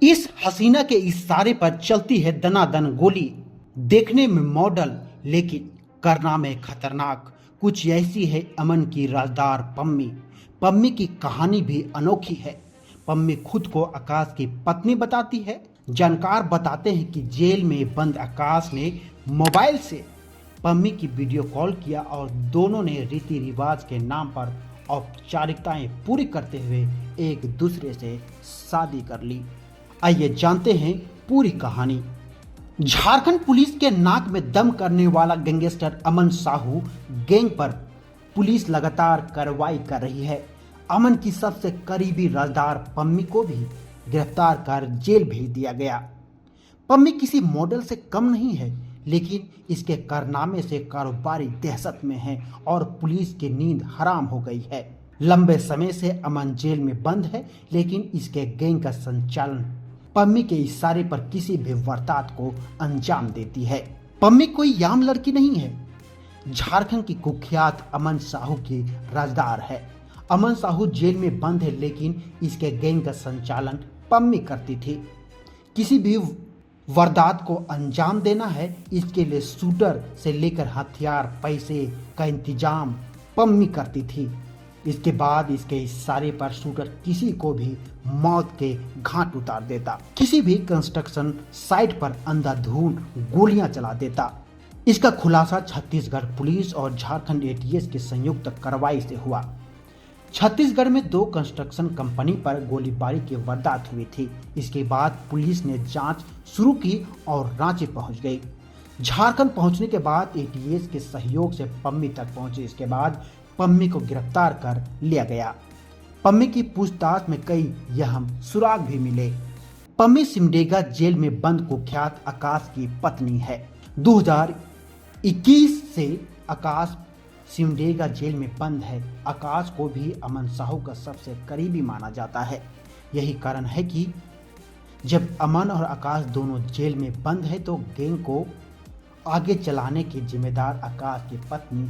इस हसीना के इशारे पर चलती है दनादन गोली। देखने में मॉडल लेकिन करना में खतरनाक। कुछ ऐसी है अमन की राजदार पम्मी। पम्मी की कहानी भी अनोखी है। पम्मी खुद को आकाश की पत्नी बताती है। जानकार बताते हैं कि जेल में बंद आकाश ने मोबाइल से पम्मी की वीडियो कॉल किया और दोनों ने रीति रिवाज के नाम पर औपचारिकताएं पूरी करते हुए एक दूसरे से शादी कर ली। आइए जानते हैं पूरी कहानी। झारखंड पुलिस के नाक में दम करने वाला गैंगस्टर अमन साहू गैंग पर पुलिस लगातार कार्रवाई कर रही है। अमन की सबसे करीबी राजदार पम्मी को भी गिरफ्तार कर जेल भेज दिया गया। पम्मी किसी मॉडल से कम नहीं है, लेकिन इसके कारनामे से कारोबारी दहशत में है और पुलिस की नींद हराम हो गई है। लंबे समय से अमन जेल में बंद है, लेकिन इसके गैंग का संचालन पम्मी के इशारे पर किसी भी वारदात को अंजाम देती है। पम्मी कोई आम लड़की नहीं है। झारखंड की कुख्यात अमन साहू की राजदार है। अमन साहू जेल में बंद है, लेकिन इसके गैंग का संचालन पम्मी करती थी। किसी भी वारदात को अंजाम देना है, इसके लिए शूटर से लेकर हथियार पैसे का इंतजाम पम्मी करती थी। इसके बाद इसके इशारे पर शूटर किसी को भी मौत के घाट उतार देता। किसी भी कंस्ट्रक्शन साइट पर अंधाधुंध गोलियां चला देता। इसका खुलासा छत्तीसगढ़ पुलिस और झारखंड एटीएस की संयुक्त कार्रवाई से हुआ। छत्तीसगढ़ में 2 कंस्ट्रक्शन कंपनी पर गोलीबारी की वारदात हुई थी। इसके बाद पुलिस ने जांच शुरू की और रांची पहुंच गई। झारखंड पहुंचने के बाद एटीएस के सहयोग से पम्मी तक पहुंचे। इसके बाद पम्मी को गिरफ्तार कर लिया गया। पम्मी की पूछताछ में कई अहम सुराग भी मिले। पम्मी सिमडेगा जेल में बंद कुख्यात आकाश की पत्नी है। 2021 से आकाश सिमडेगा जेल में बंद है। आकाश को भी अमन साहू का सबसे करीबी माना जाता है। यही कारण है कि जब अमन और आकाश दोनों जेल में बंद है तो गैंग को आगे चलाने की जिम्मेदार आकाश की पत्नी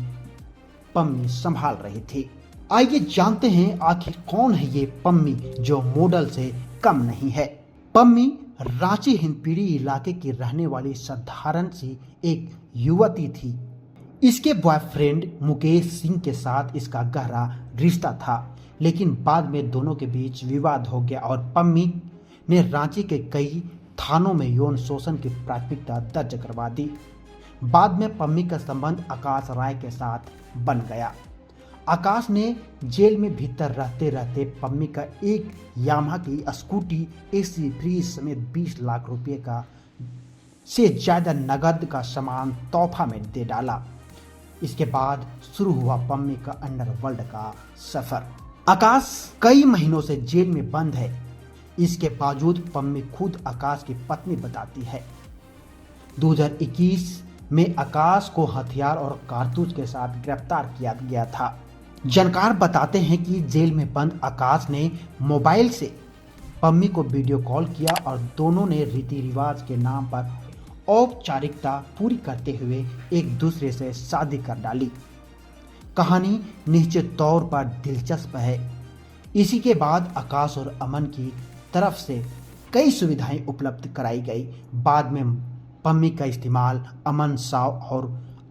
पम्मी संभाल रही थी। आइए जानते हैं आखिर कौन है ये पम्मी जो मॉडल से कम नहीं है। पम्मी रांची हिंदपीढ़ी इलाके की रहने वाली साधारण सी एक युवती थी। इसके बॉयफ्रेंड मुकेश सिंह के साथ इसका गहरा रिश्ता था, लेकिन बाद में दोनों के बीच विवाद हो गया और पम्मी ने रांची के कई थानों में यौन शोषण की प्राथमिकता दर्ज करवा दी। बाद में पम्मी का संबंध आकाश राय के साथ बन गया। आकाश ने जेल में भीतर रहते रहते पम्मी का एक यामाहा की स्कूटी, एसी, फ्रिज समेत 20 लाख रुपए का से ज्यादा नगद का सामान तोहफा में दे डाला। इसके बाद शुरू हुआ पम्मी का अंडरवर्ल्ड का सफर। आकाश कई महीनों से जेल में बंद है। इसके बावजूद पम्मी खुद आकाश की पत्नी बताती है। 2021 में आकाश को हथियार और कारतूस के साथ गिरफ्तार किया गया था। जानकार बताते हैं कि जेल में बंद आकाश ने मोबाइल से पम्मी को वीडियो कॉल किया और दोनों ने रीति रिवाज के नाम पर औपचारिकता पूरी करते हुए एक दूसरे से शादी कर डाली। कहानी निश्चित तौर पर दिलचस्प है। इसी के बाद आकाश और अमन की तरफ से कई सुविधाएं उपलब्ध कराई गई। बाद में पम्मी का इस्तेमाल अमन साहू और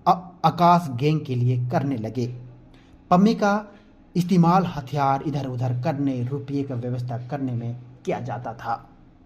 आकाश गैंग के लिए करने लगे। पम्मी का इस्तेमाल हथियार इधर उधर करने, रुपये का व्यवस्था करने में किया जाता था।